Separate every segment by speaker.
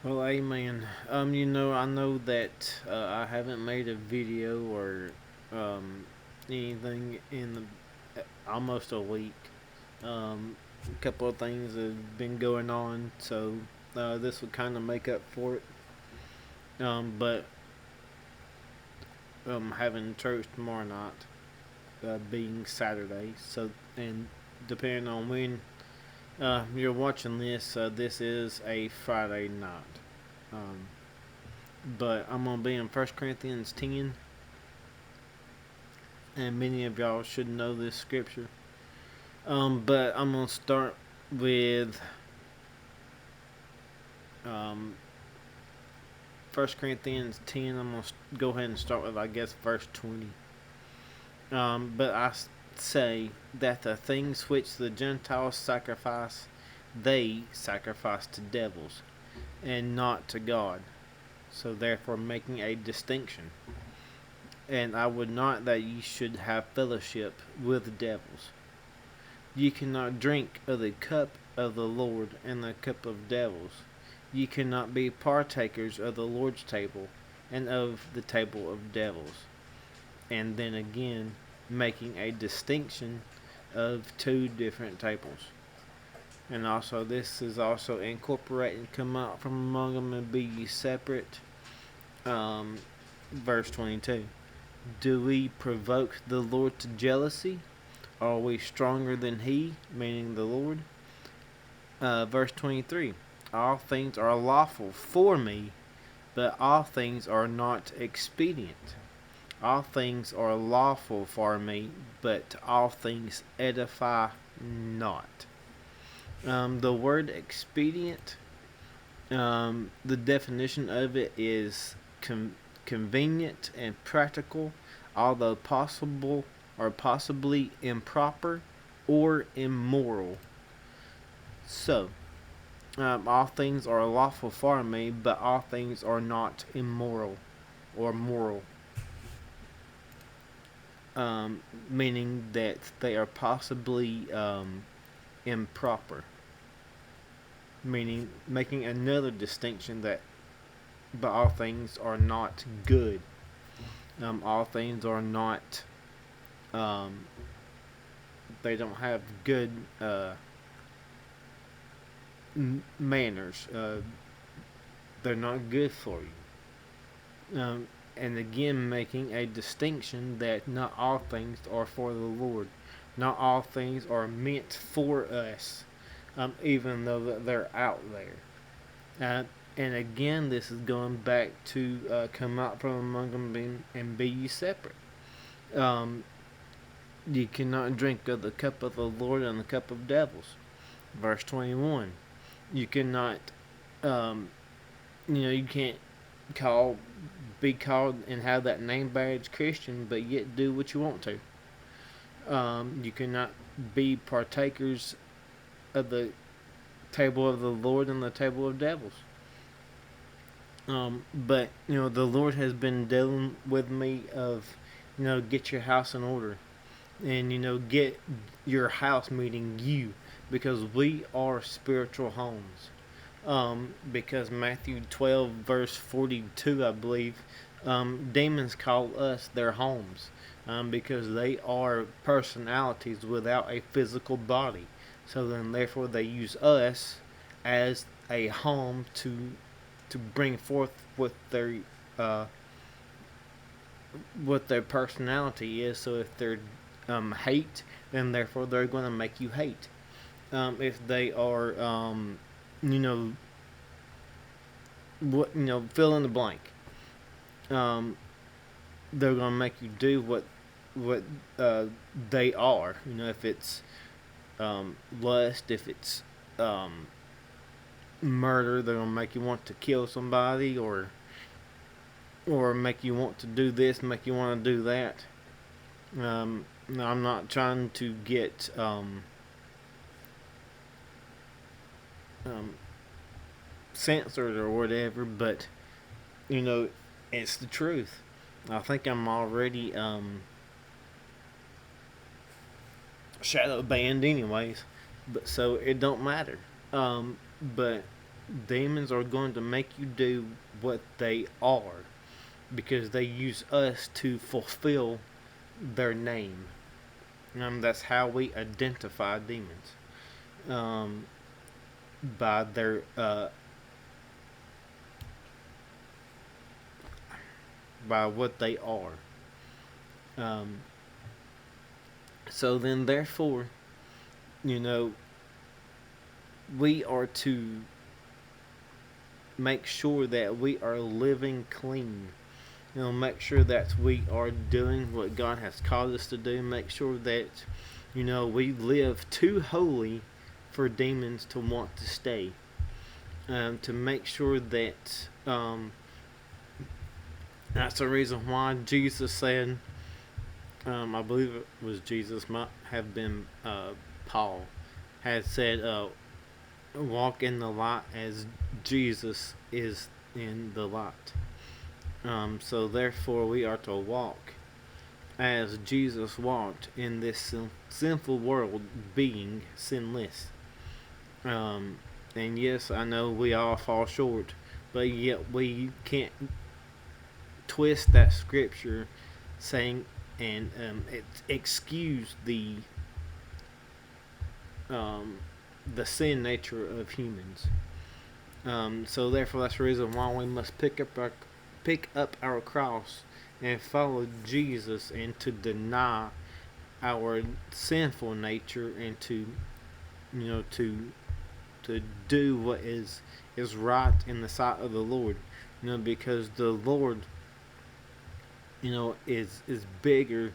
Speaker 1: Well, amen. I know that I haven't made a video or um, anything in almost a week. A couple of things have been going on, so this would kind of make up for it. But having church tomorrow night, being Saturday, so and depending on when you're watching this, this is a Friday night. Um, but I'm gonna be in First Corinthians 10, and many of y'all should know this scripture. But I'm gonna start with um, 1 Corinthians 10. I'm gonna go ahead and start with, I guess, verse 20. But I say that the things which the Gentiles sacrifice, they sacrifice to devils, and not to God. So therefore, making a distinction. And I would not that ye should have fellowship with devils. Ye cannot drink of the cup of the Lord and the cup of devils. Ye cannot be partakers of the Lord's table and of the table of devils. And then again, making a distinction of two different tables. And also, this is also incorporated, come out from among them and be ye separate. Verse 22. Do we provoke the Lord to jealousy? Are we stronger than he, meaning the Lord? Verse 23. All things are lawful for me, but all things are not expedient. All things are lawful for me, but all things edify not. The word expedient, the definition of it is convenient and practical, although possible or possibly improper or immoral. So, all things are lawful for me, but all things are not immoral or moral. Meaning that they are possibly improper. Meaning making another distinction that, but all things are not good. All things are not. Um, they don't have good manners. They're not good for you. And again, making a distinction that not all things are for the Lord. Not all things are meant for us, even though they're out there. And again, this is going back to come out from among them and be ye separate. Um, you cannot drink of the cup of the Lord and the cup of devils. Verse 21. You cannot, um, you can't call, be called and have that name badge Christian, but yet do what you want to. You cannot be partakers of the table of the Lord and the table of devils. But the Lord has been dealing with me of, get your house in order, and get your house, meaning you, because we are spiritual homes. Because Matthew 12 verse 42, I believe, demons call us their homes, because they are personalities without a physical body. So then, therefore, they use us as a home to bring forth uh, what their personality is. So if they're hate, then therefore they're going to make you hate. If they are, you know, fill in the blank. Um, they're going to make you do what they are. If it's lust, if it's murder, they're going to make you want to kill somebody, or make you want to do this, make you want to do that. I'm not trying to get um, censored or whatever, but it's the truth. I think I'm already shadow banned anyways, but so it don't matter. But Demons are going to make you do what they are because they use us to fulfill their name. That's how we identify demons, um, by by what they are. Um, so then, therefore, you know, we are to make sure that we are living clean. Make sure that we are doing what God has called us to do. Make sure that, we live too holy for demons to want to stay. To make sure that, that's the reason why Jesus said, I believe it was Jesus, might have been Paul, had said, walk in the light as Jesus is in the light. So therefore we are to walk as Jesus walked in this sinful world, being sinless. And yes, I know we all fall short, but yet we can't twist that scripture saying and excuse the sin nature of humans. So therefore, that's the reason why we must pick up our cross and follow Jesus, and to deny our sinful nature, and to do what is right in the sight of the Lord. Because the Lord, is bigger,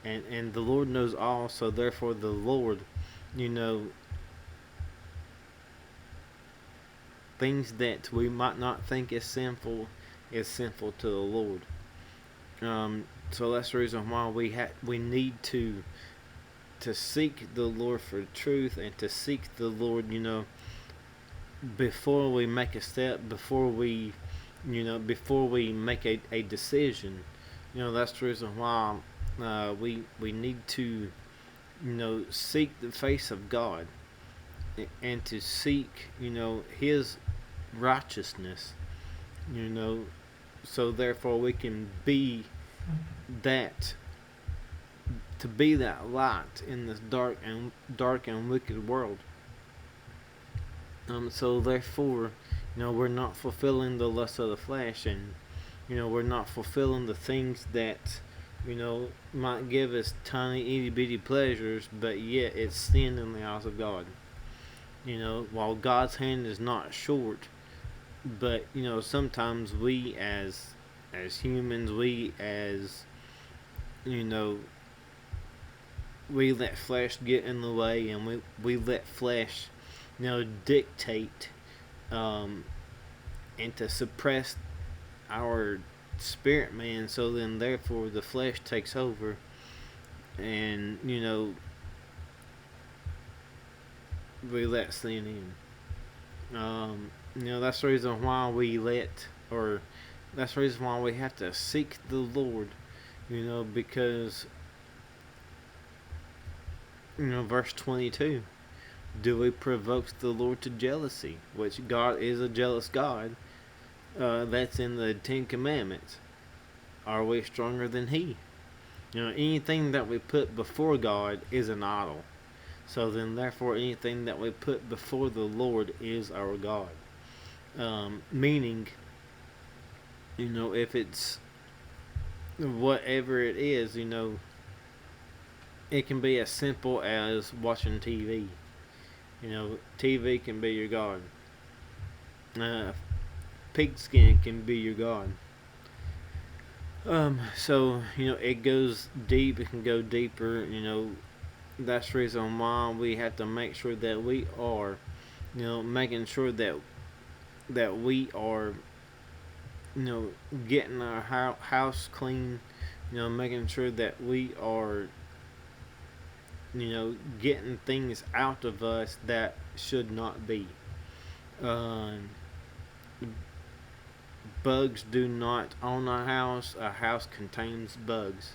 Speaker 1: and the Lord knows all. So therefore, the Lord, things that we might not think is sinful to the Lord. So that's the reason why we need to seek the Lord for truth, and to seek the Lord, before we make a step, before we make a decision. That's the reason why we need to seek the face of God, and to seek His righteousness. So therefore we can be that to be that light in this dark and wicked world. So therefore, we're not fulfilling the lust of the flesh, and we're not fulfilling the things that might give us tiny itty bitty pleasures, but yet it's sin in the eyes of God. While God's hand is not short, but sometimes we as humans, we let flesh get in the way, and we let flesh dictate, and to suppress our spirit man. So then therefore the flesh takes over, and we let sin in. That's the reason why that's the reason why we have to seek the Lord, because verse 22, do we provoke the Lord to jealousy? Which God is a jealous God. That's in the 10 Commandments. Are we stronger than He? Anything that we put before God is an idol. So then therefore anything that we put before the Lord is our God. Meaning, if it's whatever it is, it can be as simple as watching TV. TV can be your God. Pigskin can be your God. So, it goes deep, it can go deeper, that's the reason why we have to make sure that we are, making sure that we are, getting our house clean, making sure that we are, getting things out of us that should not be. Bugs do not own a house. A house contains bugs.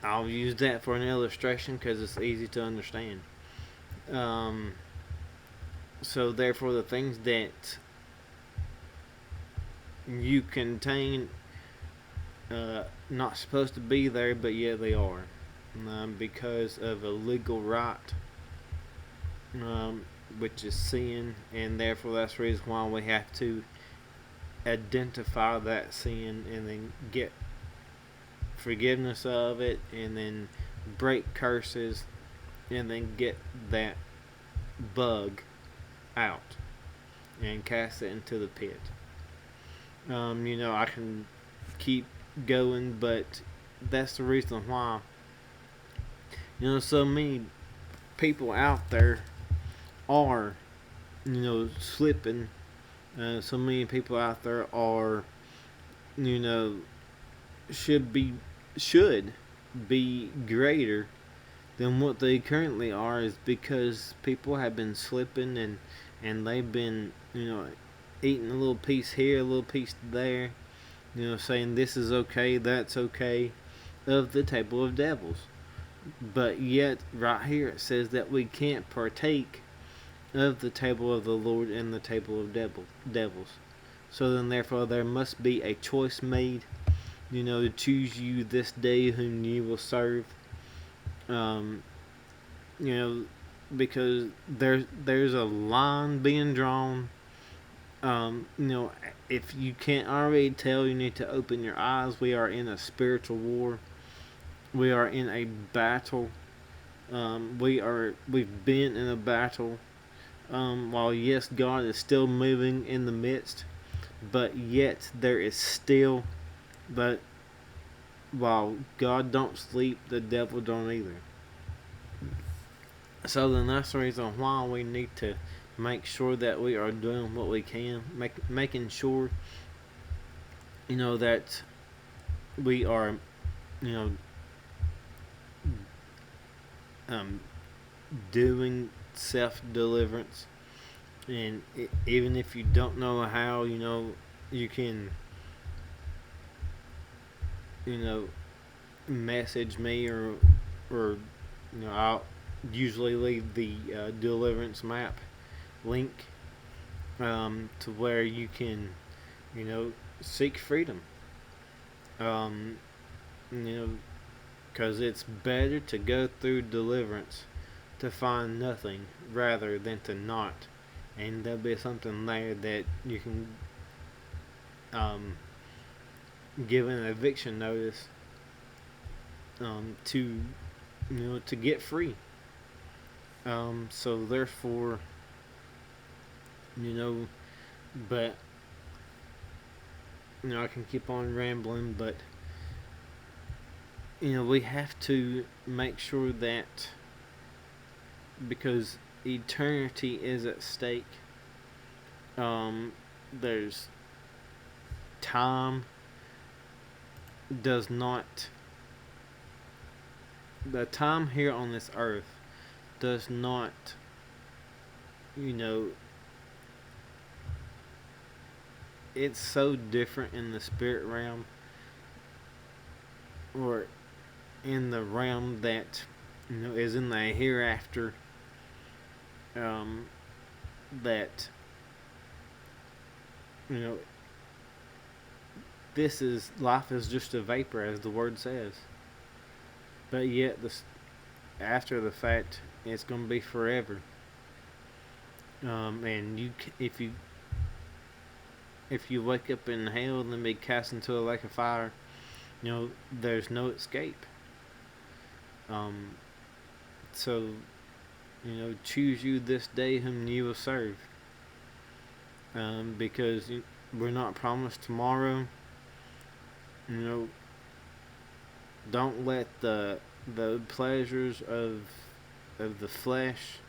Speaker 1: I'll use that for an illustration because it's easy to understand. So therefore, the things that you contain not supposed to be there, but yet they are, because of a legal right, um, which is sin, and therefore that's the reason why we have to identify that sin and then get forgiveness of it, and then break curses, and then get that bug out and cast it into the pit. I can keep going, but that's the reason why. So many people out there are, slipping. So many people out there are, you know, should be should be greater than what they currently are, is because people have been slipping, and they've been, eating a little piece here, a little piece there, saying this is okay, that's okay, of the table of devils. But yet, right here it says that we can't partake of the table of the Lord and the table of devils. So then, therefore, there must be a choice made, to choose you this day whom you will serve. Um, you know, because there's a line being drawn. If you can't already tell, you need to open your eyes. We are in a spiritual war. We are in a battle. We've been in a battle. While yes, God is still moving in the midst, but yet there is still, but while God don't sleep, the devil don't either. So then that's the reason why we need to make sure that we are doing what we can, making sure, that we are, you know, doing self deliverance, and even if you don't know how, you can, message me, or I'll usually leave the deliverance map link, to where you can, seek freedom. Um, you know, because it's better to go through deliverance to find nothing rather than to not, and there'll be something there that you can, um, give an eviction notice, to, to get free. So therefore, you know, but I can keep on rambling, but we have to make sure that, because eternity is at stake, there's time does not the time here on this earth does not, you know it's so different in the spirit realm, or in the realm that, is in the hereafter, that, you know this is life is just a vapor, as the word says, but yet this after the fact, it's going to be forever. And if you wake up in hell and then be cast into a lake of fire, there's no escape. Um, so, choose you this day whom you will serve. Because we're not promised tomorrow. Don't let the pleasures of the flesh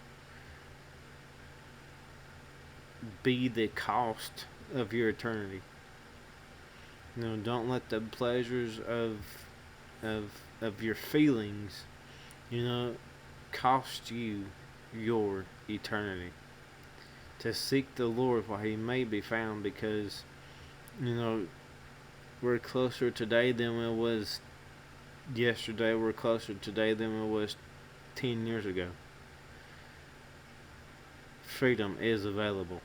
Speaker 1: be the cost of your eternity. Don't let the pleasures of your feelings, cost you your eternity. To seek the Lord while He may be found, because we're closer today than we was yesterday. We're closer today than we was 10 years ago. freedom is available.